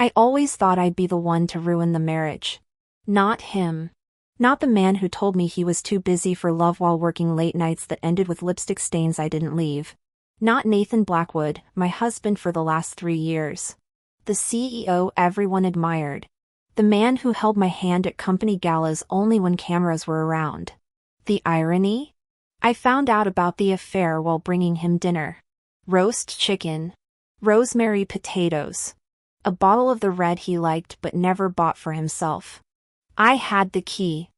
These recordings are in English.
I always thought I'd be the one to ruin the marriage. Not him. Not the man who told me he was too busy for love while working late nights that ended with lipstick stains I didn't leave. Not Nathan Blackwood, my husband for the last 3 years. The CEO everyone admired. The man who held my hand at company galas only when cameras were around. The irony? I found out about the affair while bringing him dinner. Roast chicken. Rosemary potatoes. A bottle of the red he liked but never bought for himself. I had the key.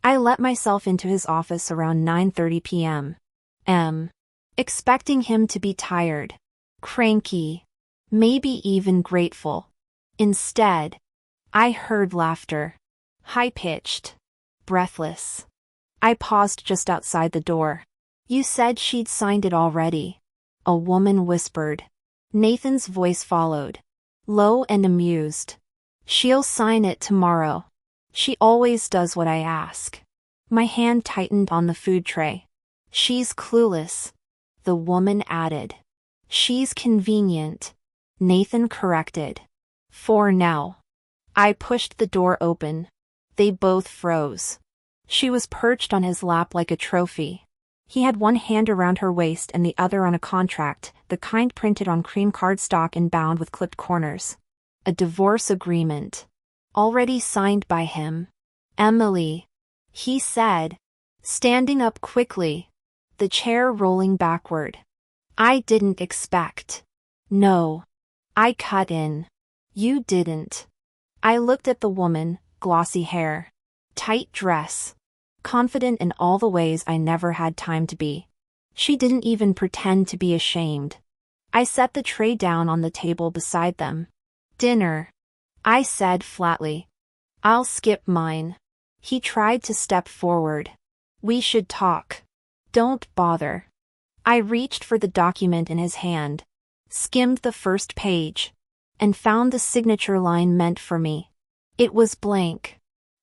I let myself into his office around 9:30 p.m. Expecting him to be tired, cranky, maybe even grateful. Instead, I heard laughter. High-pitched. Breathless. I paused just outside the door. "You said she'd signed it already," a woman whispered. Nathan's voice followed. Low and amused. "She'll sign it tomorrow. She always does what I ask." My hand tightened on the food tray. "She's clueless," the woman added. "She's convenient," Nathan corrected. "For now." I pushed the door open. They both froze. She was perched on his lap like a trophy. He had one hand around her waist and the other on a contract, the kind printed on cream cardstock and bound with clipped corners. A divorce agreement. Already signed by him. "Emily," he said, standing up quickly, the chair rolling backward. "I didn't expect." "No." I cut in. "You didn't." I looked at the woman, glossy hair, tight dress, confident in all the ways I never had time to be. She didn't even pretend to be ashamed. I set the tray down on the table beside them. "Dinner," I said flatly. "I'll skip mine." He tried to step forward. "We should talk." "Don't bother." I reached for the document in his hand, skimmed the first page, and found the signature line meant for me. It was blank.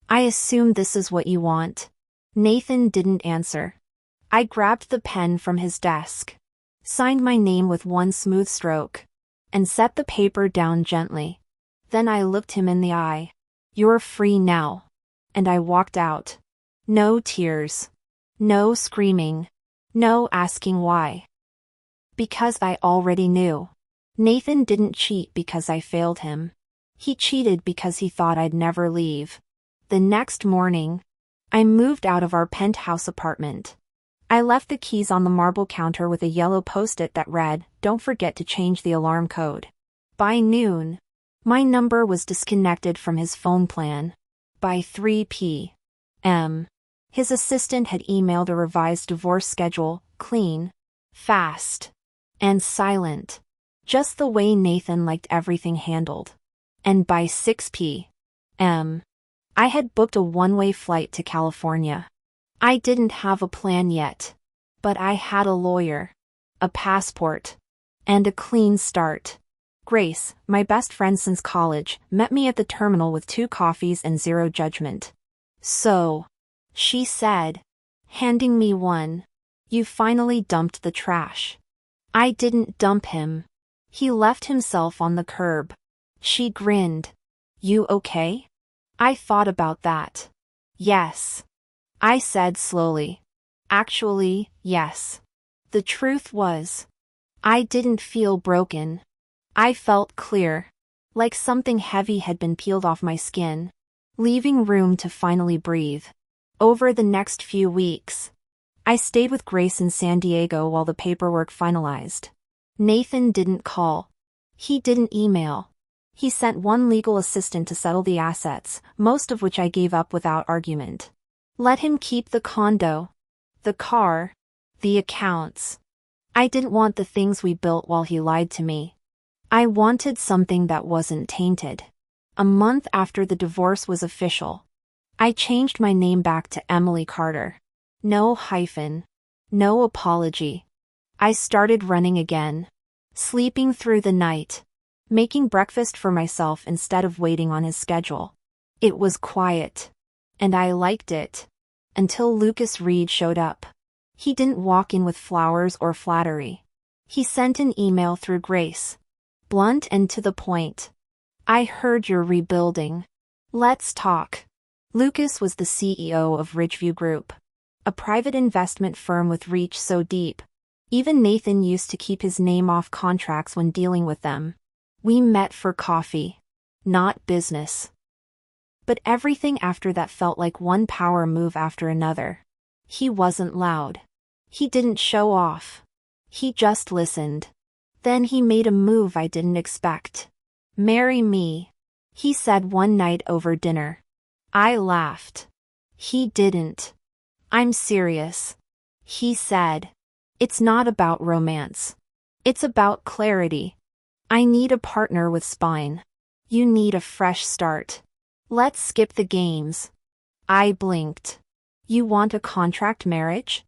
"I assume this is what you want." Nathan didn't answer. I grabbed the pen from his desk, signed my name with one smooth stroke, and set the paper down gently. Then I looked him in the eye. "You're free now." And I walked out. No tears. No screaming. No asking why. Because I already knew. Nathan didn't cheat because I failed him. He cheated because he thought I'd never leave. The next morning, I moved out of our penthouse apartment. I left the keys on the marble counter with a yellow post-it that read, "Don't forget to change the alarm code." By noon, my number was disconnected from his phone plan. By 3 p.m., his assistant had emailed a revised divorce schedule, clean, fast, and silent. Just the way Nathan liked everything handled. And by 6 p.m., I had booked a one-way flight to California. I didn't have a plan yet, but I had a lawyer, a passport, and a clean start. Grace, my best friend since college, met me at the terminal with 2 coffees and zero judgment. "So," she said, handing me one, "you finally dumped the trash." I didn't dump him. He left himself on the curb. She grinned. "You okay?" I thought about that. "Yes," I said slowly. "Actually, yes." The truth was, I didn't feel broken. I felt clear, like something heavy had been peeled off my skin, leaving room to finally breathe. Over the next few weeks, I stayed with Grace in San Diego while the paperwork finalized. Nathan didn't call. He didn't email. He sent one legal assistant to settle the assets, most of which I gave up without argument. Let him keep the condo, the car, the accounts. I didn't want the things we built while he lied to me. I wanted something that wasn't tainted. A month after the divorce was official, I changed my name back to Emily Carter. No hyphen. No apology. I started running again. Sleeping through the night. Making breakfast for myself instead of waiting on his schedule. It was quiet. And I liked it. Until Lucas Reed showed up. He didn't walk in with flowers or flattery. He sent an email through Grace. Blunt and to the point. I heard you're rebuilding. Let's talk. Lucas was the CEO of Ridgeview Group, a private investment firm with reach so deep. Even Nathan used to keep his name off contracts when dealing with them. We met for coffee, not business. But everything after that felt like one power move after another. He wasn't loud. He didn't show off. He just listened. Then he made a move I didn't expect. "Marry me," he said one night over dinner. I laughed. He didn't. "I'm serious," he said. "It's not about romance. It's about clarity. I need a partner with spine. You need a fresh start. Let's skip the games." I blinked. "You want a contract marriage?"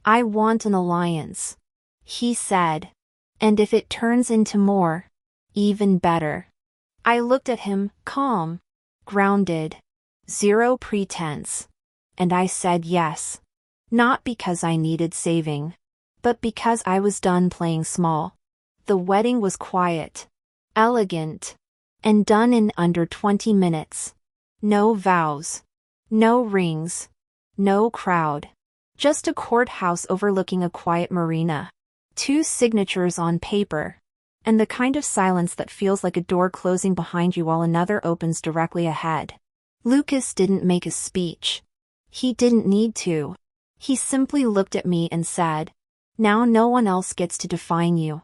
"I want an alliance," he said. "And if it turns into more, even better." I looked at him, calm, grounded, zero pretense. And I said yes. Not because I needed saving, but because I was done playing small. The wedding was quiet, elegant, and done in under 20 minutes. No vows, no rings, no crowd. Just a courthouse overlooking a quiet marina. 2 signatures on paper. And the kind of silence that feels like a door closing behind you while another opens directly ahead. Lucas didn't make a speech. He didn't need to. He simply looked at me and said, "Now no one else gets to define you."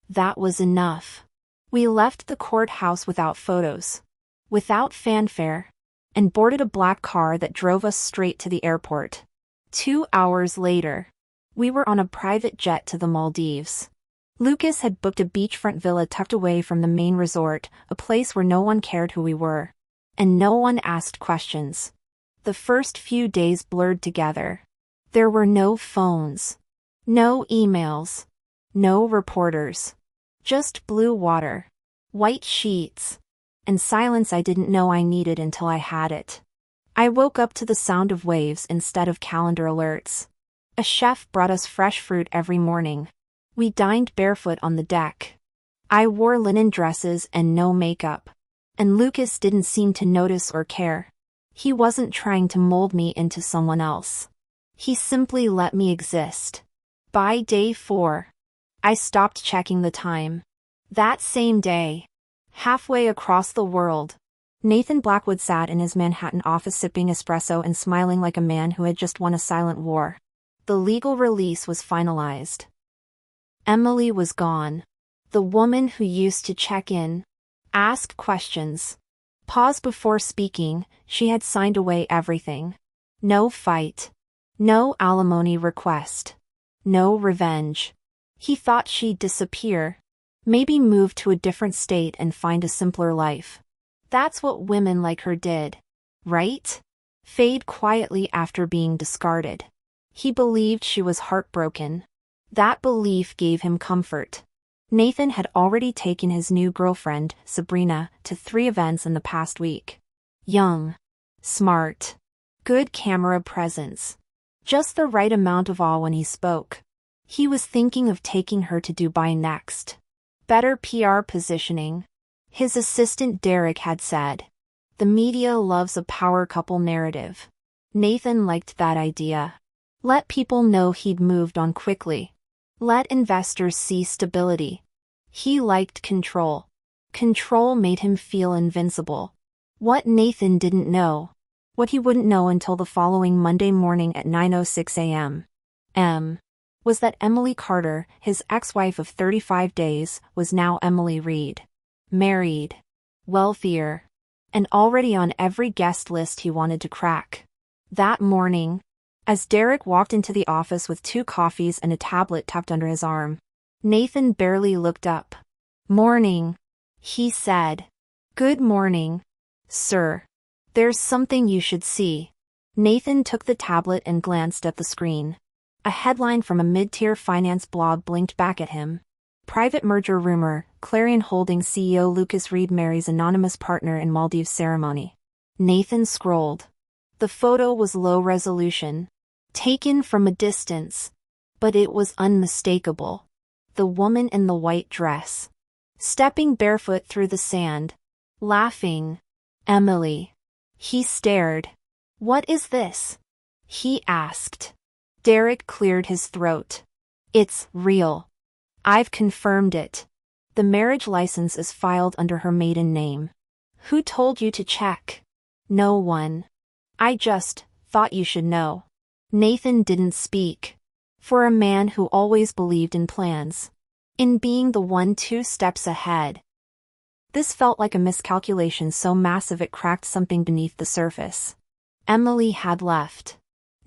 That was enough. We left the courthouse without photos, without fanfare, and boarded a black car that drove us straight to the airport. 2 hours later, we were on a private jet to the Maldives. Lucas had booked a beachfront villa tucked away from the main resort, a place where no one cared who we were. And no one asked questions. The first few days blurred together. There were no phones, no emails, no reporters. Just blue water, white sheets, and silence I didn't know I needed until I had it. I woke up to the sound of waves instead of calendar alerts. A chef brought us fresh fruit every morning. We dined barefoot on the deck. I wore linen dresses and no makeup. And Lucas didn't seem to notice or care. He wasn't trying to mold me into someone else. He simply let me exist. By day 4, I stopped checking the time. That same day, halfway across the world, Nathan Blackwood sat in his Manhattan office sipping espresso and smiling like a man who had just won a silent war. The legal release was finalized. Emily was gone. The woman who used to check in, ask questions, pause before speaking. She had signed away everything. No fight. No alimony request. No revenge. He thought she'd disappear. Maybe move to a different state and find a simpler life. That's what women like her did. Right? Fade quietly after being discarded. He believed she was heartbroken. That belief gave him comfort. Nathan had already taken his new girlfriend, Sabrina, to 3 events in the past week. Young. Smart. Good camera presence. Just the right amount of awe when he spoke. He was thinking of taking her to Dubai next. Better PR positioning. His assistant Derek had said. The media loves a power couple narrative. Nathan liked that idea. Let people know he'd moved on quickly. Let investors see stability. He liked control. Control made him feel invincible. What Nathan didn't know, what he wouldn't know until the following Monday morning at 9:06 a.m., was that Emily Carter, his ex-wife of 35 days, was now Emily Reed. Married, wealthier, and already on every guest list he wanted to crack. That morning, as Derek walked into the office with 2 coffees and a tablet tucked under his arm, Nathan barely looked up. "Morning," he said. "Good morning, sir. There's something you should see." Nathan took the tablet and glanced at the screen. A headline from a mid-tier finance blog blinked back at him. Private merger rumor, Clarion Holdings CEO Lucas Reed marries anonymous partner in Maldives ceremony. Nathan scrolled. The photo was low resolution, taken from a distance, but it was unmistakable. The woman in the white dress, stepping barefoot through the sand, Laughing. Emily. He stared. What is this? He asked. Derek cleared his throat. It's real. I've confirmed it. The marriage license is filed under her maiden name. Who told you to check? No one. I just thought you should know. Nathan didn't speak. For a man who always believed in plans. In being the one 2 steps ahead. This felt like a miscalculation so massive it cracked something beneath the surface. Emily had left.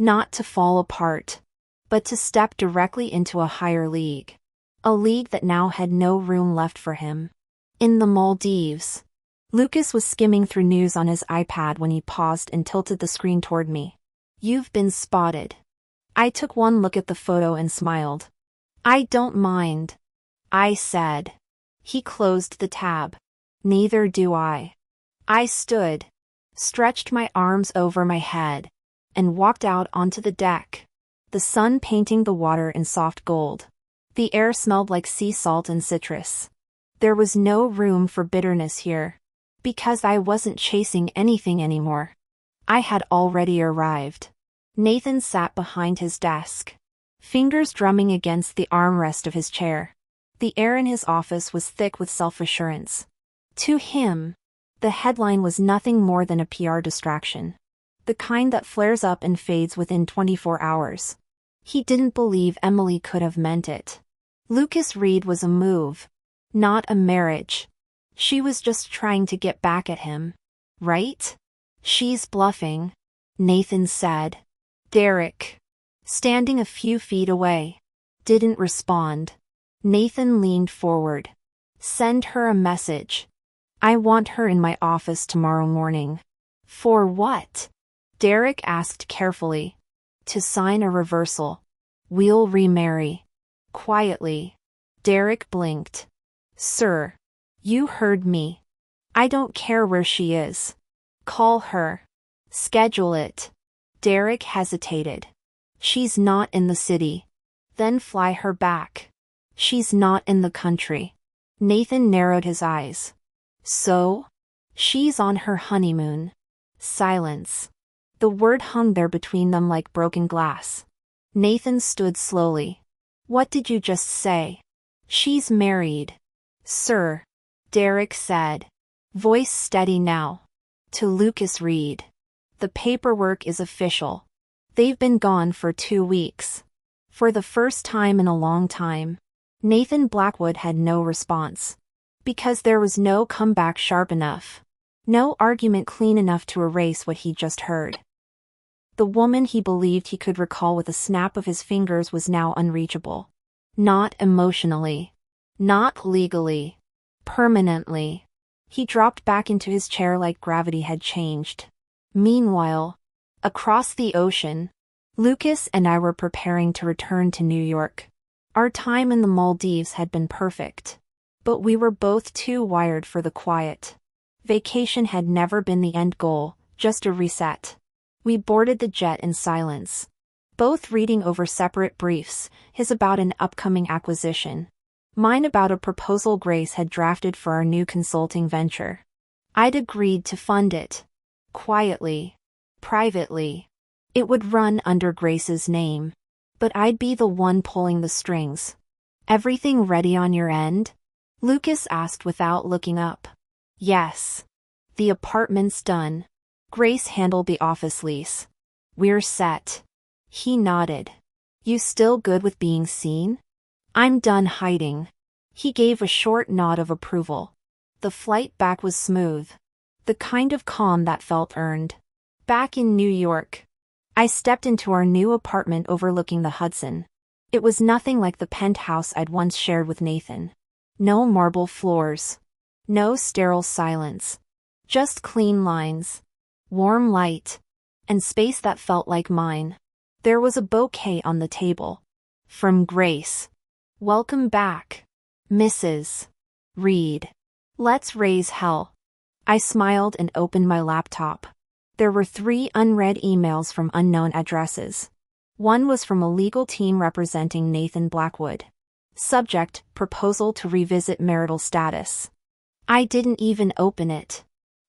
Not to fall apart. But to step directly into a higher league. A league that now had no room left for him. In the Maldives. Lucas was skimming through news on his iPad when he paused and tilted the screen toward me. You've been spotted. I took one look at the photo and smiled. I don't mind. I said. He closed the tab. Neither do I. I stood. Stretched my arms over my head. And walked out onto the deck. The sun painting the water in soft gold. The air smelled like sea salt and citrus. There was no room for bitterness here. Because I wasn't chasing anything anymore. I had already arrived. Nathan sat behind his desk. Fingers drumming against the armrest of his chair. The air in his office was thick with self-assurance. To him, the headline was nothing more than a PR distraction. The kind that flares up and fades within 24 hours. He didn't believe Emily could have meant it. Lucas Reed was a move. Not a marriage. She was just trying to get back at him. Right? She's bluffing, Nathan said. Derek, standing a few feet away, didn't respond. Nathan leaned forward. Send her a message. I want her in my office tomorrow morning. For what? Derek asked carefully. To sign a reversal. We'll remarry. Quietly. Derek blinked. Sir. You heard me. I don't care where she is. Call her. Schedule it. Derek hesitated. She's not in the city. Then fly her back. She's not in the country. Nathan narrowed his eyes. So? She's on her honeymoon. Silence. The word hung there between them like broken glass. Nathan stood slowly. What did you just say? She's married. Sir. Derek said. Voice steady now. To Lucas Reed. The paperwork is official. They've been gone for 2 weeks. For the first time in a long time. Nathan Blackwood had no response. Because there was no comeback sharp enough. No argument clean enough to erase what he just heard. The woman he believed he could recall with a snap of his fingers was now unreachable. Not emotionally. Not legally. Permanently. He dropped back into his chair like gravity had changed. Meanwhile, across the ocean, Lucas and I were preparing to return to New York. Our time in the Maldives had been perfect. But we were both too wired for the quiet. Vacation had never been the end goal, just a reset. We boarded the jet in silence. Both reading over separate briefs, his about an upcoming acquisition. Mine about a proposal Grace had drafted for our new consulting venture. I'd agreed to fund it. Quietly. Privately. It would run under Grace's name. But I'd be the one pulling the strings. Everything ready on your end? Lucas asked without looking up. Yes. The apartment's done. Grace handled the office lease. We're set. He nodded. You still good with being seen? I'm done hiding. He gave a short nod of approval. The flight back was smooth. The kind of calm that felt earned. Back in New York, I stepped into our new apartment overlooking the Hudson. It was nothing like the penthouse I'd once shared with Nathan. No marble floors. No sterile silence. Just clean lines. Warm light. And space that felt like mine. There was a bouquet on the table. From Grace. Welcome back, Mrs. Reed. Let's raise hell. I smiled and opened my laptop. There were 3 unread emails from unknown addresses. One was from a legal team representing Nathan Blackwood. Subject, proposal to revisit marital status. I didn't even open it.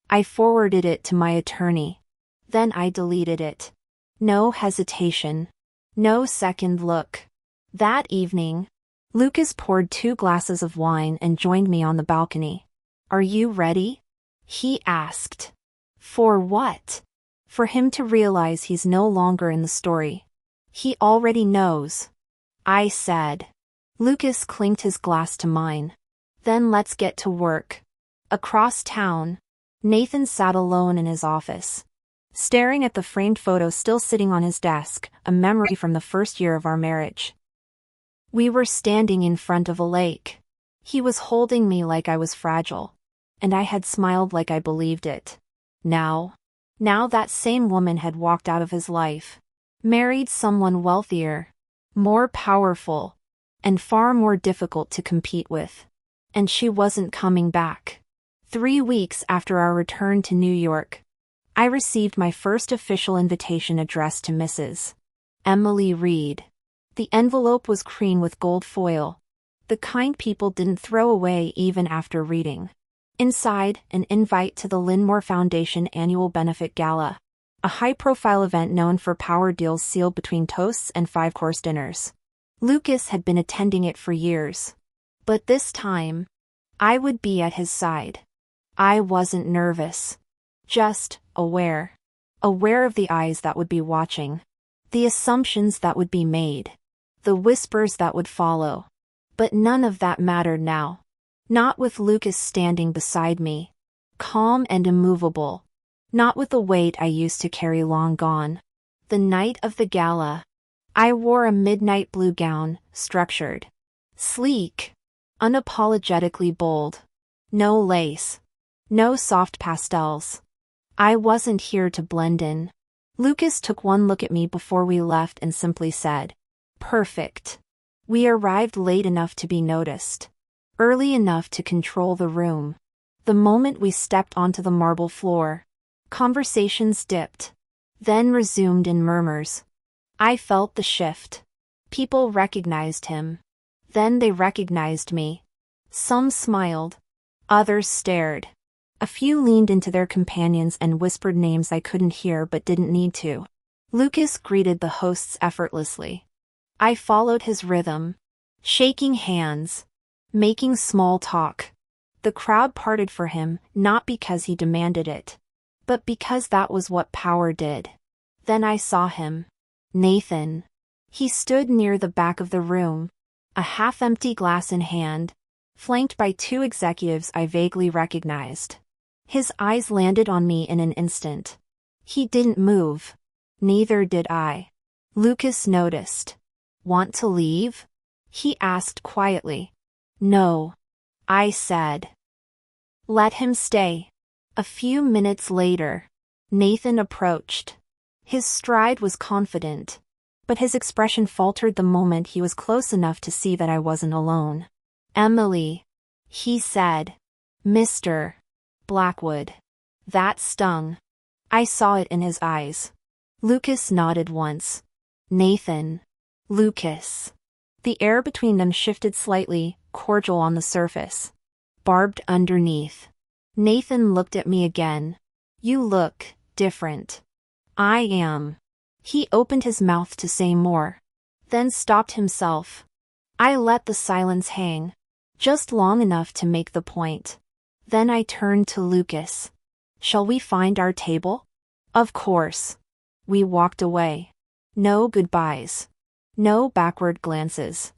I forwarded it to my attorney. Then I deleted it. No hesitation. No second look. That evening, Lucas poured 2 glasses of wine and joined me on the balcony. "Are you ready?" he asked. For what? For him to realize he's no longer in the story. He already knows, I said. Lucas clinked his glass to mine. "Then let's get to work." Across town, Nathan sat alone in his office, staring at the framed photo still sitting on his desk, a memory from the first year of our marriage. We were standing in front of a lake. He was holding me like I was fragile, and I had smiled like I believed it. Now that same woman had walked out of his life, married someone wealthier, more powerful, and far more difficult to compete with. And she wasn't coming back. 3 weeks after our return to New York, I received my first official invitation addressed to Mrs. Emily Reed. The envelope was cream with gold foil, the kind people didn't throw away even after reading. Inside, an invite to the Linmore Foundation annual benefit gala, a high-profile event known for power deals sealed between toasts and 5-course dinners. Lucas had been attending it for years. But this time, I would be at his side. I wasn't nervous. Just aware. Aware of the eyes that would be watching. The assumptions that would be made. The whispers that would follow. But none of that mattered now. Not with Lucas standing beside me, calm and immovable. Not with the weight I used to carry long gone. The night of the gala, I wore a midnight blue gown, structured, sleek, unapologetically bold. No lace. No soft pastels. I wasn't here to blend in. Lucas took one look at me before we left and simply said, "Perfect." We arrived late enough to be noticed. Early enough to control the room. The moment we stepped onto the marble floor, conversations dipped, then resumed in murmurs. I felt the shift. People recognized him. Then they recognized me. Some smiled. Others stared. A few leaned into their companions and whispered names I couldn't hear but didn't need to. Lucas greeted the hosts effortlessly. I followed his rhythm, shaking hands, making small talk. The crowd parted for him, not because he demanded it, but because that was what power did. Then I saw him. Nathan. He stood near the back of the room, a half-empty glass in hand, flanked by 2 executives I vaguely recognized. His eyes landed on me in an instant. He didn't move. Neither did I. Lucas noticed. "Want to leave?" he asked quietly. "No," I said. "Let him stay." A few minutes later, Nathan approached. His stride was confident, but his expression faltered the moment he was close enough to see that I wasn't alone. "Emily," he said. "Mr. Blackwood." That stung. I saw it in his eyes. Lucas nodded once. Nathan. Lucas. The air between them shifted slightly, cordial on the surface, barbed underneath. Nathan looked at me again. "You look different." "I am." He opened his mouth to say more, then stopped himself. I let the silence hang, just long enough to make the point. Then I turned to Lucas. "Shall we find our table?" "Of course." We walked away. No goodbyes. No backward glances.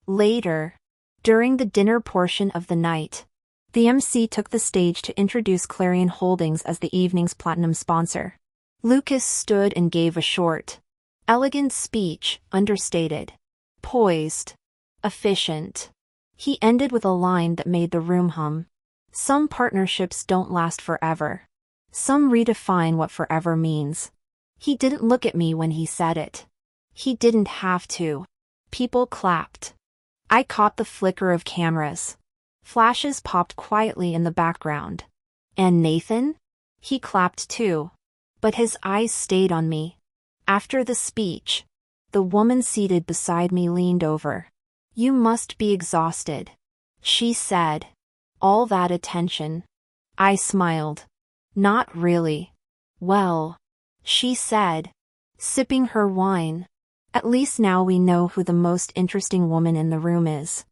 Later, during the dinner portion of the night, the MC took the stage to introduce Clarion Holdings as the evening's platinum sponsor. Lucas stood and gave a short, elegant speech, understated, poised, efficient. He ended with a line that made the room hum. Some partnerships don't last forever. Some redefine what forever means. He didn't look at me when he said it. He didn't have to. People clapped. I caught the flicker of cameras. Flashes popped quietly in the background. And Nathan? He clapped too. But his eyes stayed on me. After the speech, the woman seated beside me leaned over. "You must be exhausted," she said. All that attention. I smiled. Not really. Well, she said, sipping her wine. At least now we know who the most interesting woman in the room is.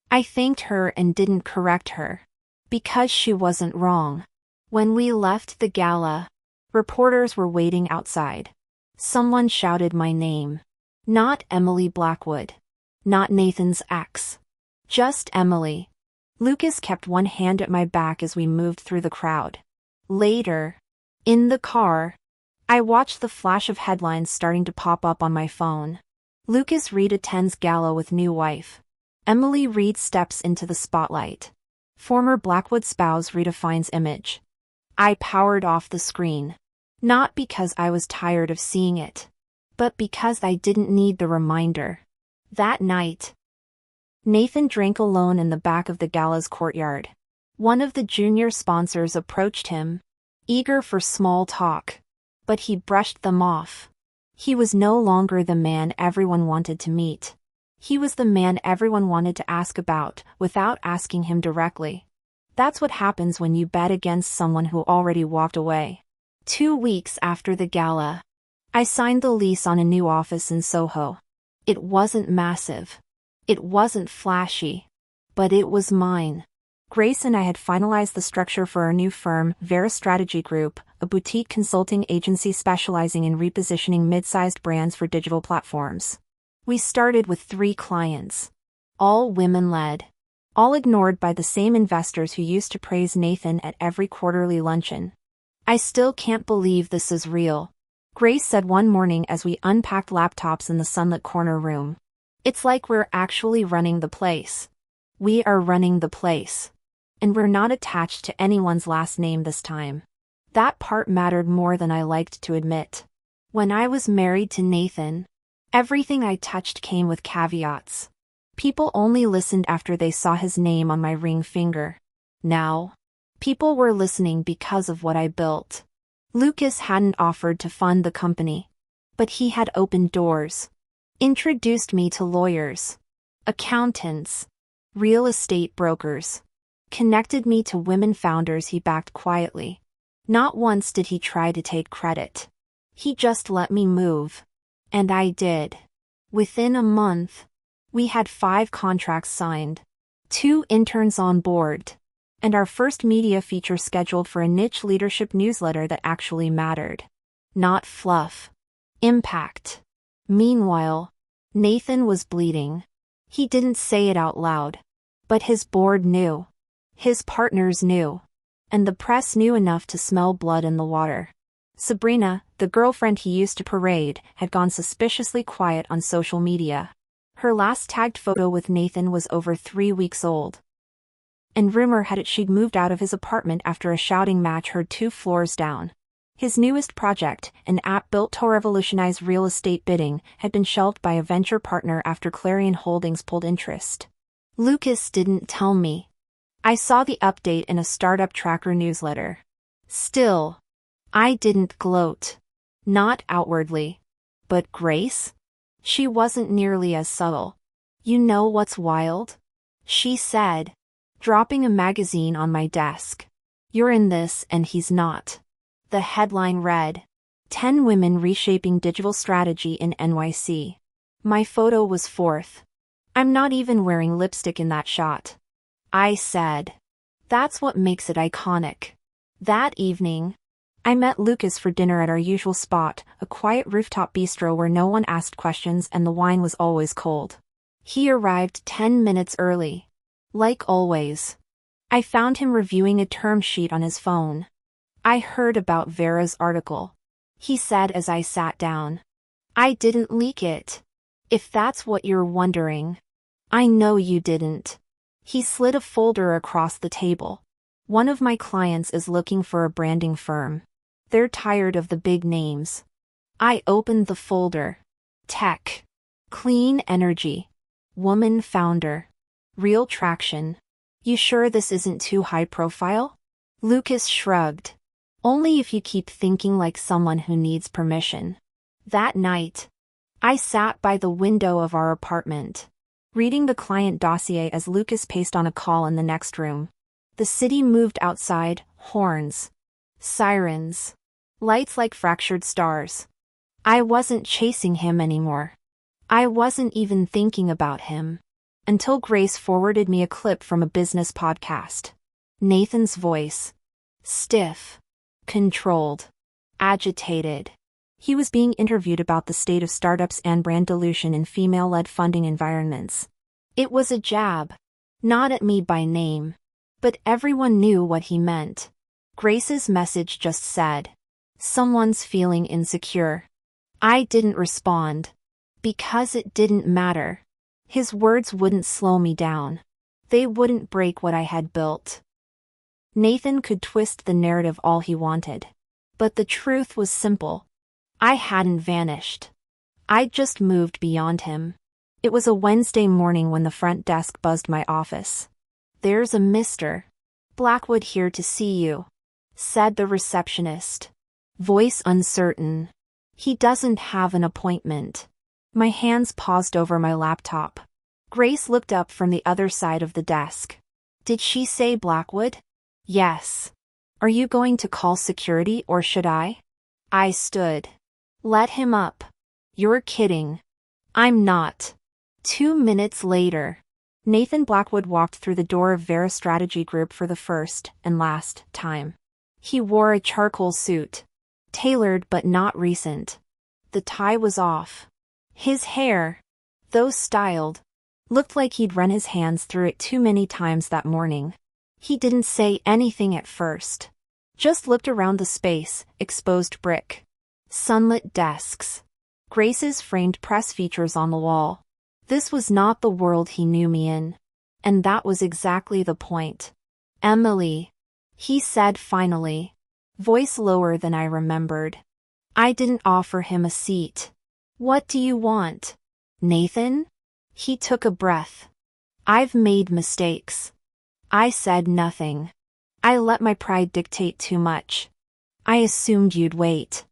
I thanked her and didn't correct her. Because she wasn't wrong. When we left the gala, reporters were waiting outside. Someone shouted my name. Not Emily Blackwood. Not Nathan's ex. Just Emily. Lucas kept one hand at my back as we moved through the crowd. Later, in the car, I watched the flash of headlines starting to pop up on my phone. Lucas Reed attends gala with new wife. Emily Reed steps into the spotlight. Former Blackwood spouse redefines image. I powered off the screen. Not because I was tired of seeing it, but because I didn't need the reminder. That night, Nathan drank alone in the back of the gala's courtyard. One of the junior sponsors approached him, eager for small talk. But he brushed them off. He was no longer the man everyone wanted to meet. He was the man everyone wanted to ask about, without asking him directly. That's what happens when you bet against someone who already walked away. 2 weeks after the gala, I signed the lease on a new office in Soho. It wasn't massive. It wasn't flashy. But it was mine. Grace and I had finalized the structure for our new firm, Vera Strategy Group, a boutique consulting agency specializing in repositioning mid-sized brands for digital platforms. We started with 3 clients. All women-led. All ignored by the same investors who used to praise Nathan at every quarterly luncheon. I still can't believe this is real, Grace said one morning as we unpacked laptops in the sunlit corner room. It's like we're actually running the place. We are running the place. And we're not attached to anyone's last name this time. That part mattered more than I liked to admit. When I was married to Nathan, everything I touched came with caveats. People only listened after they saw his name on my ring finger. Now, people were listening because of what I built. Lucas hadn't offered to fund the company, but he had opened doors. Introduced me to lawyers, accountants, real estate brokers. Connected me to women founders he backed quietly. Not once did he try to take credit. He just let me move. And I did. Within a month, we had 5 contracts signed, 2 interns on board, and our first media feature scheduled for a niche leadership newsletter that actually mattered. Not fluff. Impact. Meanwhile, Nathan was bleeding. He didn't say it out loud, but his board knew. His partners knew. And the press knew enough to smell blood in the water. Sabrina, the girlfriend he used to parade, had gone suspiciously quiet on social media. Her last tagged photo with Nathan was over 3 weeks old. And rumor had it she'd moved out of his apartment after a shouting match heard 2 floors down. His newest project, an app built to revolutionize real estate bidding, had been shelved by a venture partner after Clarion Holdings pulled interest. Lucas didn't tell me. I saw the update in a startup tracker newsletter. Still, I didn't gloat. Not outwardly. But Grace? She wasn't nearly as subtle. You know what's wild? She said, dropping a magazine on my desk. You're in this and he's not. The headline read, 10 Women Reshaping Digital Strategy in NYC. My photo was 4th. I'm not even wearing lipstick in that shot. I said. That's what makes it iconic. That evening, I met Lucas for dinner at our usual spot, a quiet rooftop bistro where no one asked questions and the wine was always cold. He arrived 10 minutes early. Like always. I found him reviewing a term sheet on his phone. I heard about Vera's article, he said as I sat down. I didn't leak it. If that's what you're wondering. I know you didn't. He slid a folder across the table. One of my clients is looking for a branding firm. They're tired of the big names. I opened the folder. Tech. Clean energy. Woman founder. Real traction. You sure this isn't too high profile? Lucas shrugged. Only if you keep thinking like someone who needs permission. That night, I sat by the window of our apartment, reading the client dossier as Lucas paced on a call in the next room. The city moved outside, horns, sirens, lights like fractured stars. I wasn't chasing him anymore. I wasn't even thinking about him. Until Grace forwarded me a clip from a business podcast. Nathan's voice. Stiff. Controlled. Agitated. He was being interviewed about the state of startups and brand dilution in female-led funding environments. It was a jab. Not at me by name. But everyone knew what he meant. Grace's message just said, "Someone's feeling insecure." I didn't respond. Because it didn't matter. His words wouldn't slow me down. They wouldn't break what I had built. Nathan could twist the narrative all he wanted. But the truth was simple. I hadn't vanished. I'd just moved beyond him. It was a Wednesday morning when the front desk buzzed my office. "There's a Mr. Blackwood here to see you," said the receptionist. Voice uncertain. "He doesn't have an appointment." My hands paused over my laptop. Grace looked up from the other side of the desk. "Did she say Blackwood?" "Yes." "Are you going to call security or should I?" I stood. "Let him up." "You're kidding." "I'm not." 2 minutes later, Nathan Blackwood walked through the door of Vera Strategy Group for the first and last time. He wore a charcoal suit. Tailored but not recent. The tie was off. His hair, though styled, looked like he'd run his hands through it too many times that morning. He didn't say anything at first. Just looked around the space, exposed brick. Sunlit desks. Grace's framed press features on the wall. This was not the world he knew me in. And that was exactly the point. "Emily," he said finally. Voice lower than I remembered. I didn't offer him a seat. "What do you want?" "Nathan?" He took a breath. "I've made mistakes." I said nothing. I let my pride dictate too much. I assumed you'd wait.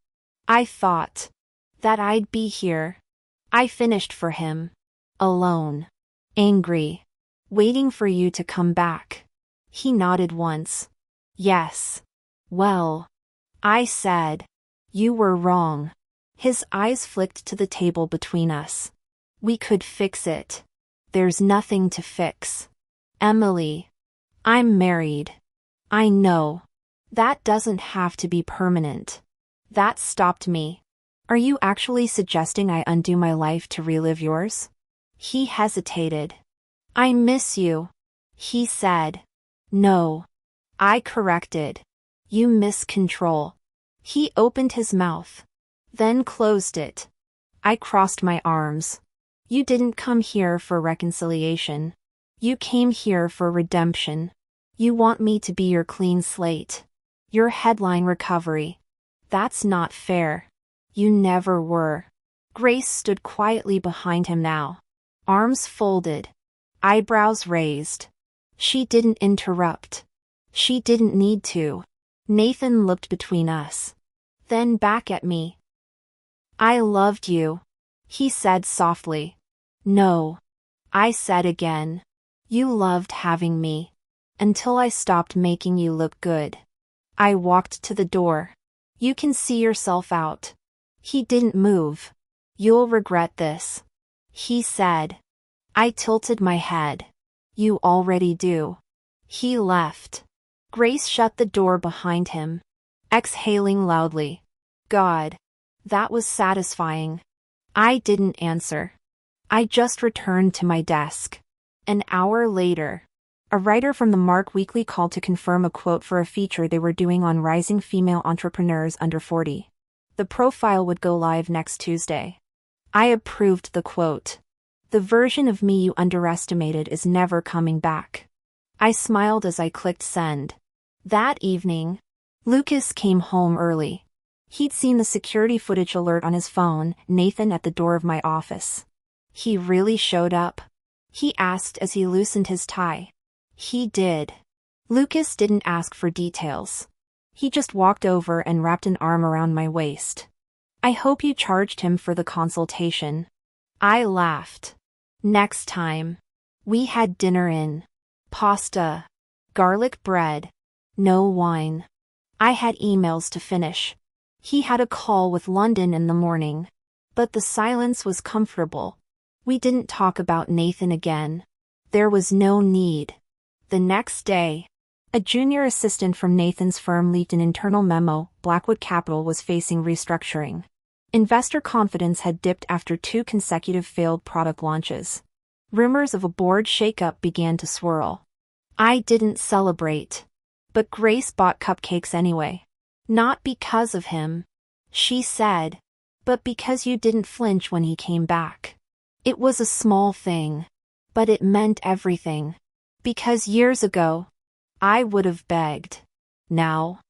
I thought that I'd be here. I finished for him. Alone. Angry. Waiting for you to come back. He nodded once. "Yes." "Well," I said, "you were wrong." His eyes flicked to the table between us. "We could fix it." "There's nothing to fix. Emily. I'm married." "I know. That doesn't have to be permanent." That stopped me. "Are you actually suggesting I undo my life to relive yours?" He hesitated. "I miss you," he said. "No." I corrected. "You miss control." He opened his mouth. Then closed it. I crossed my arms. "You didn't come here for reconciliation. You came here for redemption. You want me to be your clean slate. Your headline recovery. That's not fair. You never were." Grace stood quietly behind him now. Arms folded. Eyebrows raised. She didn't interrupt. She didn't need to. Nathan looked between us. Then back at me. "I loved you," he said softly. "No." I said again. "You loved having me. Until I stopped making you look good." I walked to the door. "You can see yourself out." He didn't move. "You'll regret this," he said. I tilted my head. "You already do." He left. Grace shut the door behind him, exhaling loudly. God. That was satisfying. I didn't answer. I just returned to my desk. An hour later, a writer from the Mark Weekly called to confirm a quote for a feature they were doing on rising female entrepreneurs under 40. The profile would go live next Tuesday. I approved the quote. "The version of me you underestimated is never coming back." I smiled as I clicked send. That evening, Lucas came home early. He'd seen the security footage alert on his phone, Nathan at the door of my office. "He really showed up?" he asked as he loosened his tie. He did. Lucas didn't ask for details. He just walked over and wrapped an arm around my waist. "I hope you charged him for the consultation." I laughed. "Next time." We had dinner in Pasta garlic bread. No wine. I had emails to finish. He had a call with London in the morning. But the silence was comfortable. We didn't talk about Nathan again. There was no need. The next day, a junior assistant from Nathan's firm leaked an internal memo. Blackwood Capital was facing restructuring. Investor confidence had dipped after 2 consecutive failed product launches. Rumors of a board shakeup began to swirl. I didn't celebrate. But Grace bought cupcakes anyway. Not because of him, she said, but because you didn't flinch when he came back. It was a small thing, but it meant everything. Because years ago, I would have begged. Now,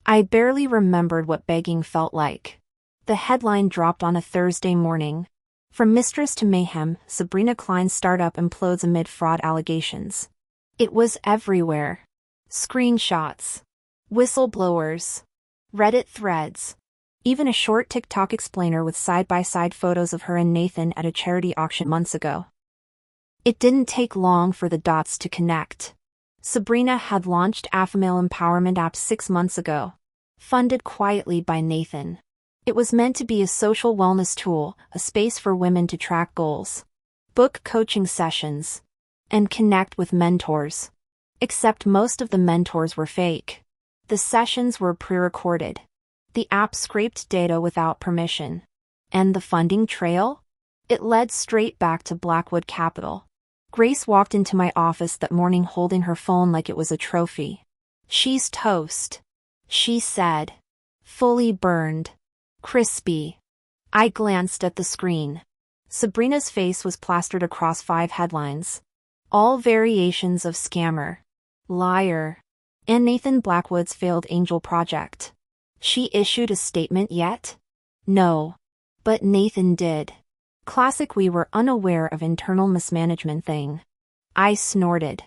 I barely remembered what begging felt like. The headline dropped on a Thursday morning. From mistress to mayhem, Sabrina Klein's startup implodes amid fraud allegations. It was everywhere. Screenshots. Whistleblowers. Reddit threads. Even a short TikTok explainer with side-by-side photos of her and Nathan at a charity auction months ago. It didn't take long for the dots to connect. Sabrina had launched a female empowerment app 6 months ago. Funded quietly by Nathan. It was meant to be a social wellness tool, a space for women to track goals, book coaching sessions, and connect with mentors. Except most of the mentors were fake. The sessions were pre-recorded. The app scraped data without permission. And the funding trail? It led straight back to Blackwood Capital. Grace walked into my office that morning holding her phone like it was a trophy. "She's toast," she said. "Fully burned. Crispy." I glanced at the screen. Sabrina's face was plastered across 5 headlines. All variations of scammer, liar, and Nathan Blackwood's failed angel project. She issued a statement yet? No. But Nathan did. Classic we were unaware of internal mismanagement thing. I snorted.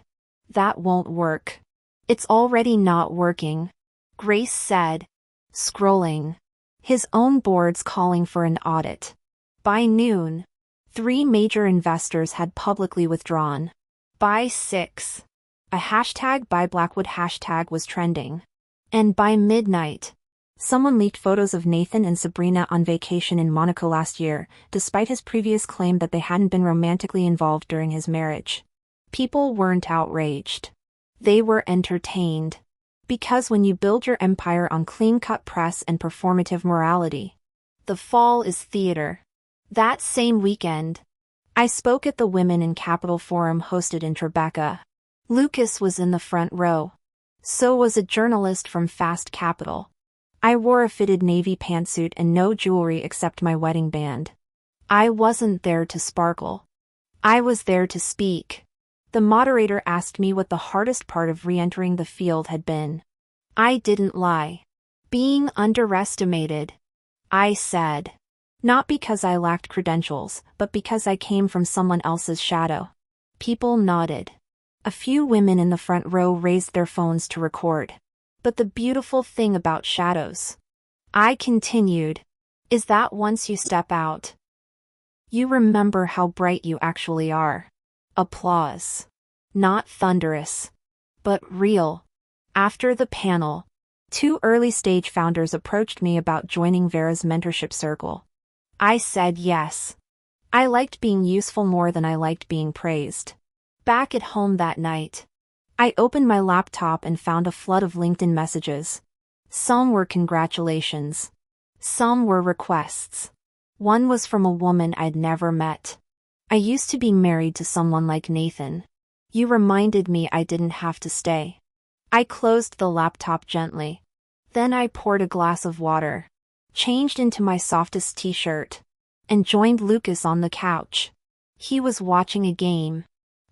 That won't work. It's already not working, Grace said, scrolling. His own board's calling for an audit. By noon, 3 major investors had publicly withdrawn. By 6, a hashtag #BuyBlackwood hashtag was trending. And by midnight, someone leaked photos of Nathan and Sabrina on vacation in Monaco last year, despite his previous claim that they hadn't been romantically involved during his marriage. People weren't outraged. They were entertained. Because when you build your empire on clean-cut press and performative morality, the fall is theater. That same weekend, I spoke at the Women in Capital Forum hosted in Tribeca. Lucas was in the front row. So was a journalist from Fast Capital. I wore a fitted navy pantsuit and no jewelry except my wedding band. I wasn't there to sparkle. I was there to speak. The moderator asked me what the hardest part of re-entering the field had been. I didn't lie. Being underestimated, I said. Not because I lacked credentials, but because I came from someone else's shadow. People nodded. A few women in the front row raised their phones to record. But the beautiful thing about shadows, I continued, is that once you step out, you remember how bright you actually are. Applause. Not thunderous, but real. After the panel, 2 early-stage founders approached me about joining Vera's mentorship circle. I said yes. I liked being useful more than I liked being praised. Back at home that night, I opened my laptop and found a flood of LinkedIn messages. Some were congratulations. Some were requests. One was from a woman I'd never met. I used to be married to someone like Nathan. You reminded me I didn't have to stay. I closed the laptop gently. Then I poured a glass of water, changed into my softest t-shirt, and joined Lucas on the couch. He was watching a game.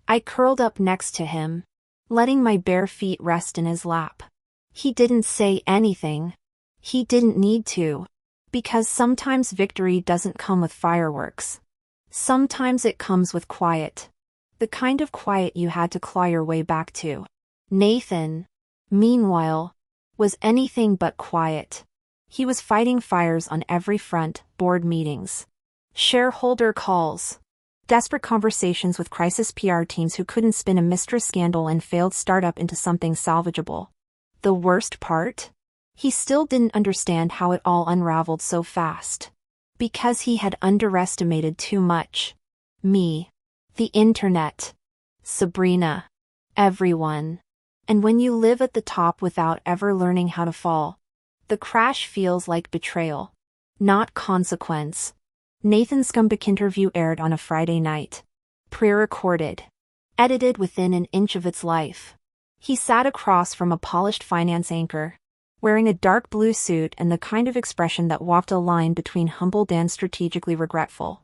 I curled up next to him, letting my bare feet rest in his lap. He didn't say anything. He didn't need to. Because sometimes victory doesn't come with fireworks. Sometimes it comes with quiet. The kind of quiet you had to claw your way back to. Nathan, meanwhile, was anything but quiet. He was fighting fires on every front, board meetings, shareholder calls, Desperate conversations with crisis PR teams who couldn't spin a mistress scandal and failed startup into something salvageable. The worst part? He still didn't understand how it all unraveled so fast. Because he had underestimated too much. Me. The internet. Sabrina. Everyone. And when you live at the top without ever learning how to fall, the crash feels like betrayal, not consequence. Nathan's comeback interview aired on a Friday night. Pre-recorded. Edited within an inch of its life. He sat across from a polished finance anchor, wearing a dark blue suit and the kind of expression that walked a line between humbled and strategically regretful.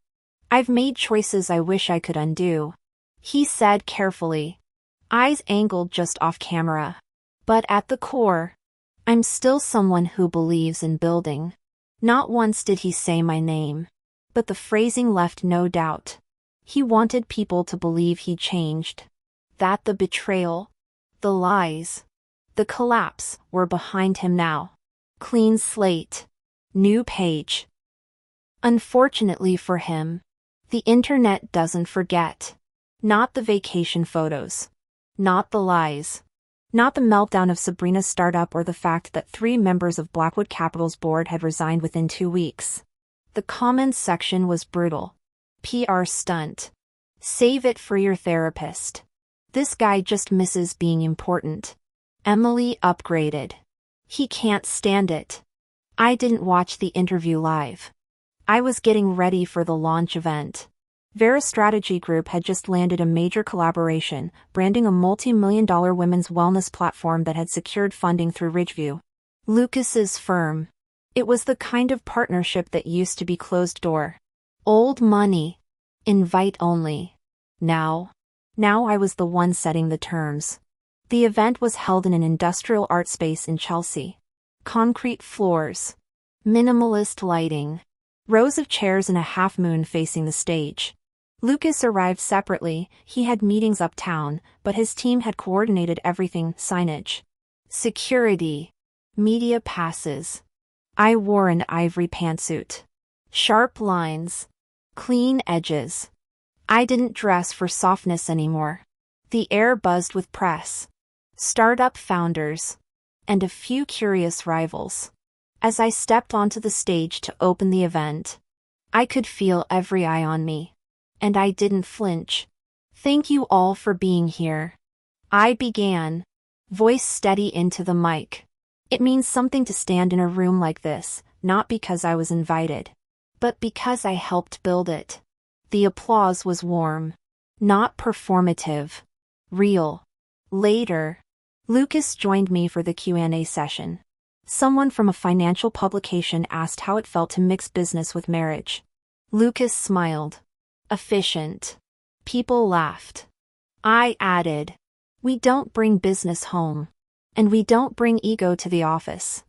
"I've made choices I wish I could undo," he said carefully, eyes angled just off camera. "But at the core, I'm still someone who believes in building." Not once did he say my name, but the phrasing left no doubt. He wanted people to believe he changed. That the betrayal, the lies, the collapse were behind him now. Clean slate. New page. Unfortunately for him, the internet doesn't forget. Not the vacation photos. Not the lies. Not the meltdown of Sabrina's startup or the fact that 3 members of Blackwood Capital's board had resigned within 2 weeks. The comments section was brutal. PR stunt. Save it for your therapist. This guy just misses being important. Emily upgraded. He can't stand it. I didn't watch the interview live. I was getting ready for the launch event. Vera Strategy Group had just landed a major collaboration, branding a multi-million-dollar women's wellness platform that had secured funding through Ridgeview, Lucas's firm. It was the kind of partnership that used to be closed door. Old money. Invite only. Now I was the one setting the terms. The event was held in an industrial art space in Chelsea. Concrete floors. Minimalist lighting. Rows of chairs and a half moon facing the stage. Lucas arrived separately. He had meetings uptown, but his team had coordinated everything: signage, security, media passes. I wore an ivory pantsuit. Sharp lines. Clean edges. I didn't dress for softness anymore. The air buzzed with press, startup founders, and a few curious rivals. As I stepped onto the stage to open the event, I could feel every eye on me. And I didn't flinch. "Thank you all for being here," I began, voice steady into the mic. It means something to stand in a room like this, not because I was invited, but because I helped build it. The applause was warm. Not performative. Real. Later, Lucas joined me for the Q&A session. Someone from a financial publication asked how it felt to mix business with marriage. Lucas smiled. Efficient. People laughed. I added, "We don't bring business home. And we don't bring ego to the office."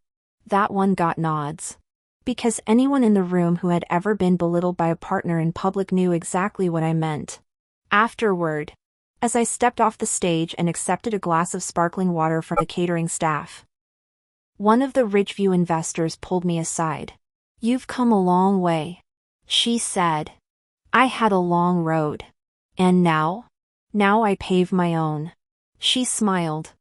That one got nods. Because anyone in the room who had ever been belittled by a partner in public knew exactly what I meant. Afterward, as I stepped off the stage and accepted a glass of sparkling water from the catering staff, one of the Ridgeview investors pulled me aside. "You've come a long way," she said. "I had a long road. And now? Now I pave my own." She smiled.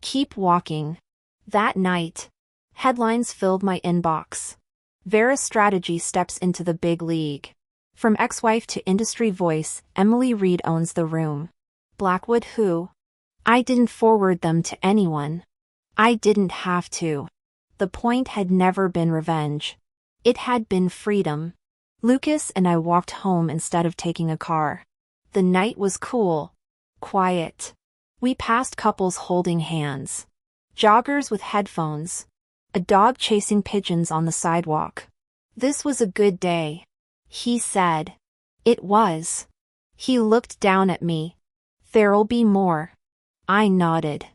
"Keep walking." That night, headlines filled my inbox. Vera Strategy steps into the big league. From ex-wife to industry voice, Emily Reed owns the room. Blackwood who? I didn't forward them to anyone. I didn't have to. The point had never been revenge. It had been freedom. Lucas and I walked home instead of taking a car. The night was cool. Quiet. We passed couples holding hands. Joggers with headphones. A dog chasing pigeons on the sidewalk. "This was a good day," he said. It was. He looked down at me. "There'll be more." I nodded.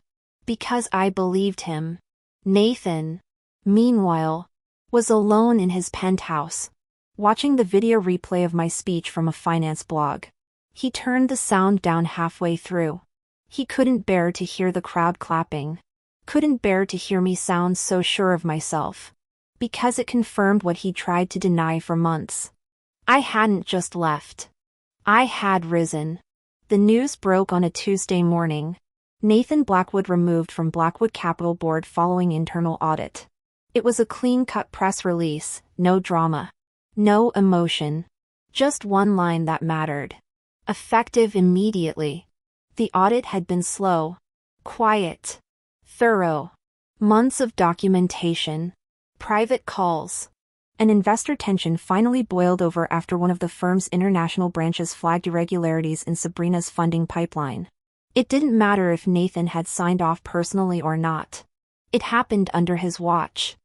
Because I believed him. Nathan, meanwhile, was alone in his penthouse, watching the video replay of my speech from a finance blog. He turned the sound down halfway through. He couldn't bear to hear the crowd clapping. Couldn't bear to hear me sound so sure of myself. Because it confirmed what he tried to deny for months. I hadn't just left. I had risen. The news broke on a Tuesday morning. Nathan Blackwood removed from Blackwood Capital Board following internal audit. It was a clean-cut press release, no drama. No emotion. Just one line that mattered. Effective immediately. The audit had been slow, quiet, thorough. Months of documentation, private calls. And investor tension finally boiled over after one of the firm's international branches flagged irregularities in Sabrina's funding pipeline. It didn't matter if Nathan had signed off personally or not. It happened under his watch.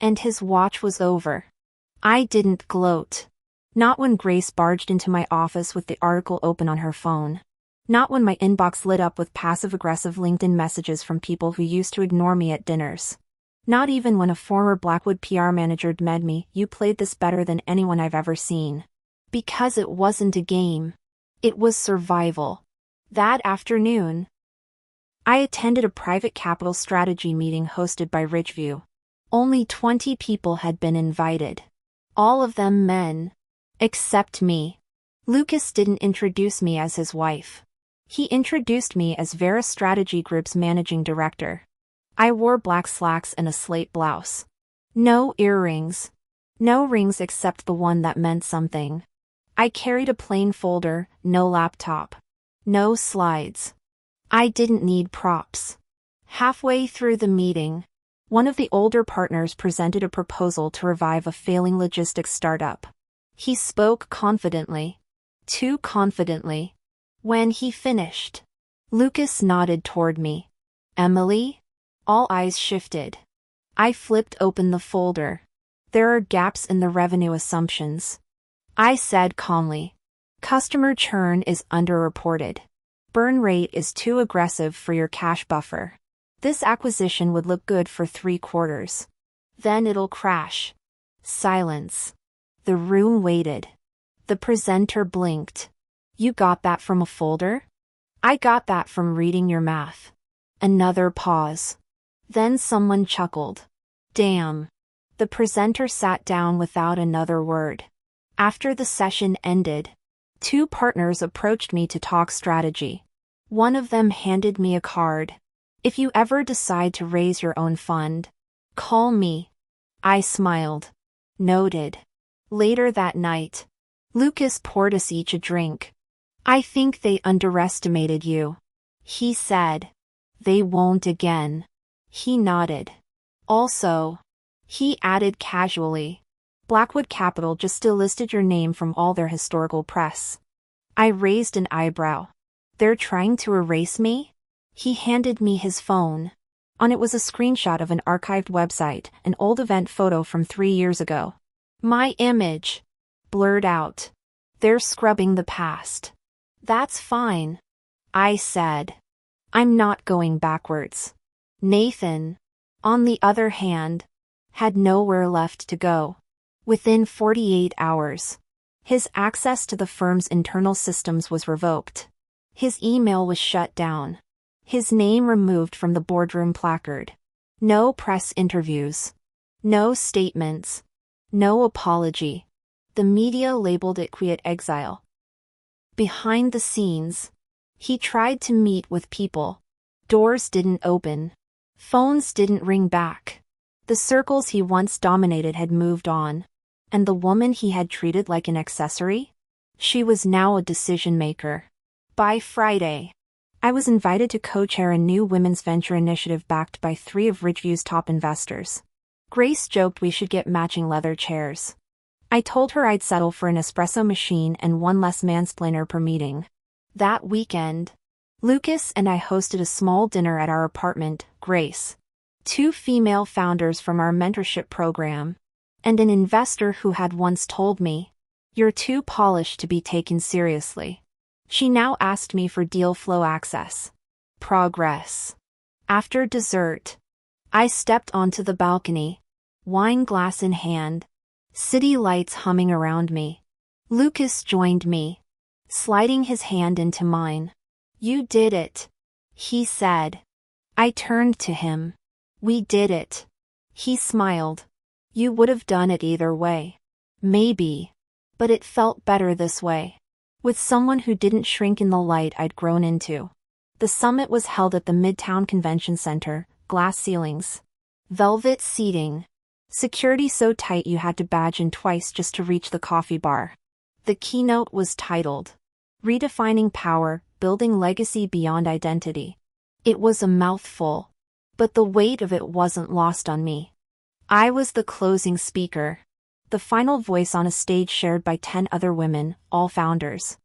And his watch was over. I didn't gloat. Not when Grace barged into my office with the article open on her phone. Not when my inbox lit up with passive-aggressive LinkedIn messages from people who used to ignore me at dinners. Not even when a former Blackwood PR manager DM'd me, "You played this better than anyone I've ever seen." Because it wasn't a game. It was survival. That afternoon, I attended a private capital strategy meeting hosted by Ridgeview. Only 20 people had been invited. All of them men. Except me. Lucas didn't introduce me as his wife. He introduced me as Vera Strategy Group's managing director. I wore black slacks and a slate blouse. No earrings. No rings except the one that meant something. I carried a plain folder, no laptop. No slides. I didn't need props. Halfway through the meeting, one of the older partners presented a proposal to revive a failing logistics startup. He spoke confidently. Too confidently. When he finished, Lucas nodded toward me. "Emily?" All eyes shifted. I flipped open the folder. "There are gaps in the revenue assumptions." I said calmly. "Customer churn is underreported. Burn rate is too aggressive for your cash buffer. This acquisition would look good for 3 quarters. Then it'll crash." Silence. The room waited. The presenter blinked. "You got that from a folder?" "I got that from reading your math." Another pause. Then someone chuckled. "Damn." The presenter sat down without another word. After the session ended, 2 partners approached me to talk strategy. One of them handed me a card. "If you ever decide to raise your own fund, call me." I smiled. Noted. Later that night, Lucas poured us each a drink. "I think they underestimated you," he said. "They won't again." He nodded. "Also," he added casually, "Blackwood Capital just delisted your name from all their historical press." I raised an eyebrow. "They're trying to erase me?" He handed me his phone. On it was a screenshot of an archived website, an old event photo from 3 years ago. My image. Blurred out. "They're scrubbing the past." "That's fine," I said. "I'm not going backwards." Nathan, on the other hand, had nowhere left to go. Within 48 hours, his access to the firm's internal systems was revoked. His email was shut down. His name removed from the boardroom placard. No press interviews. No statements. No apology. The media labeled it quiet exile. Behind the scenes, he tried to meet with people. Doors didn't open. Phones didn't ring back. The circles he once dominated had moved on. And the woman he had treated like an accessory? She was now a decision-maker. By Friday, I was invited to co-chair a new women's venture initiative backed by 3 of Ridgeview's top investors. Grace joked we should get matching leather chairs. I told her I'd settle for an espresso machine and 1 less mansplainer per meeting. That weekend, Lucas and I hosted a small dinner at our apartment, Grace. 2 female founders from our mentorship program. And an investor who had once told me, "You're too polished to be taken seriously." She now asked me for deal flow access. Progress. After dessert, I stepped onto the balcony, wine glass in hand, city lights humming around me. Lucas joined me, sliding his hand into mine. "You did it," he said. I turned to him. "We did it." He smiled. "You would have done it either way." "Maybe. But it felt better this way." with someone who didn't shrink in the light I'd grown into. The summit was held at the Midtown Convention Center, glass ceilings, velvet seating, security so tight you had to badge in twice just to reach the coffee bar. The keynote was titled, Redefining Power, Building Legacy Beyond Identity. It was a mouthful, but the weight of it wasn't lost on me. I was the closing speaker, the final voice on a stage shared by 10 other women, all founders,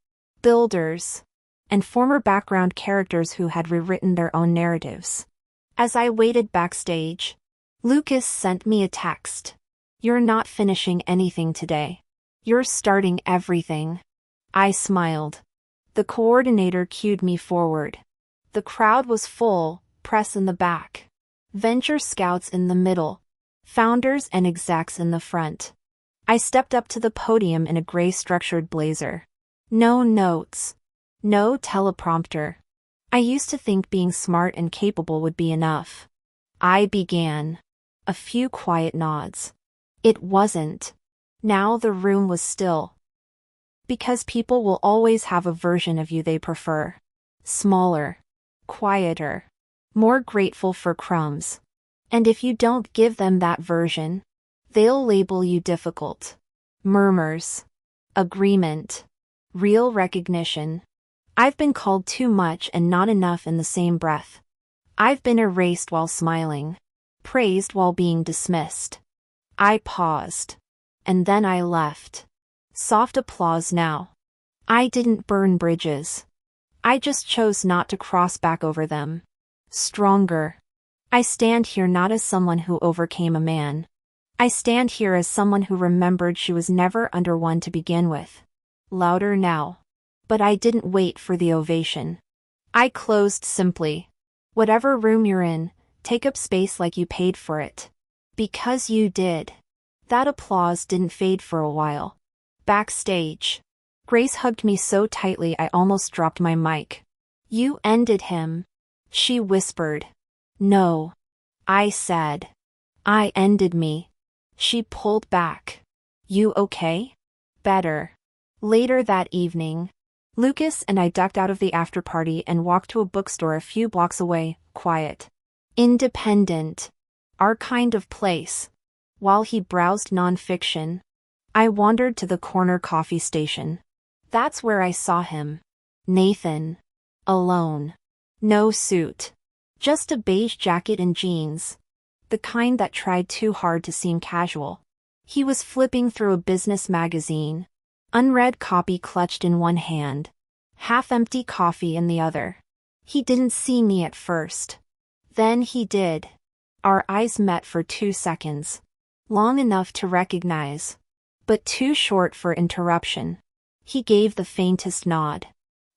builders, and former background characters who had rewritten their own narratives. As I waited backstage, Lucas sent me a text. "You're not finishing anything today. You're starting everything." I smiled. The coordinator cued me forward. The crowd was full, press in the back, venture scouts in the middle, founders and execs in the front. I stepped up to the podium in a gray structured blazer. No notes. No teleprompter. I used to think being smart and capable would be enough. I began. A few quiet nods. It wasn't. Now the room was still. Because people will always have a version of you they prefer. Smaller. Quieter. More grateful for crumbs. And if you don't give them that version, they'll label you difficult. Murmurs. Agreement. Real recognition. I've been called too much and not enough in the same breath. I've been erased while smiling. Praised while being dismissed. I paused. And then I left. Soft applause now. I didn't burn bridges. I just chose not to cross back over them. Stronger. I stand here not as someone who overcame a man. I stand here as someone who remembered she was never under one to begin with. Louder now. But I didn't wait for the ovation. I closed simply. Whatever room you're in, take up space like you paid for it. Because you did. That applause didn't fade for a while. Backstage. Grace hugged me so tightly I almost dropped my mic. "You ended him," she whispered. "No," I said. "I ended me." She pulled back. "You okay?" "Better." Later that evening, Lucas and I ducked out of the after-party and walked to a bookstore a few blocks away, quiet. Independent. Our kind of place. While he browsed nonfiction, I wandered to the corner coffee station. That's where I saw him. Nathan. Alone. No suit. Just a beige jacket and jeans. The kind that tried too hard to seem casual. He was flipping through a business magazine. Unread copy clutched in one hand. Half-empty coffee in the other. He didn't see me at first. Then he did. Our eyes met for 2 seconds. Long enough to recognize. But too short for interruption. He gave the faintest nod.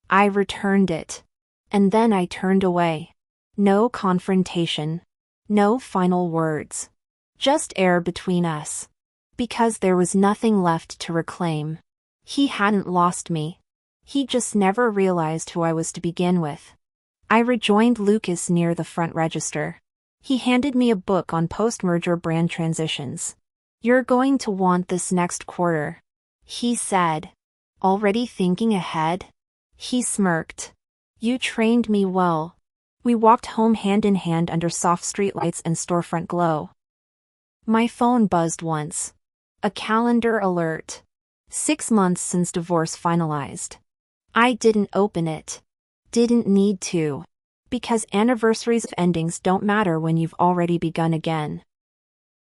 I returned it. And then I turned away. No confrontation. No final words. Just air between us. Because there was nothing left to reclaim. He hadn't lost me. He just never realized who I was to begin with. I rejoined Lucas near the front register. He handed me a book on post-merger brand transitions. "You're going to want this next quarter," he said. "Already thinking ahead?" He smirked. "You trained me well." We walked home hand in hand under soft streetlights and storefront glow. My phone buzzed once. A calendar alert. 6 months since divorce finalized. I didn't open it. Didn't need to. Because anniversaries of endings don't matter when you've already begun again.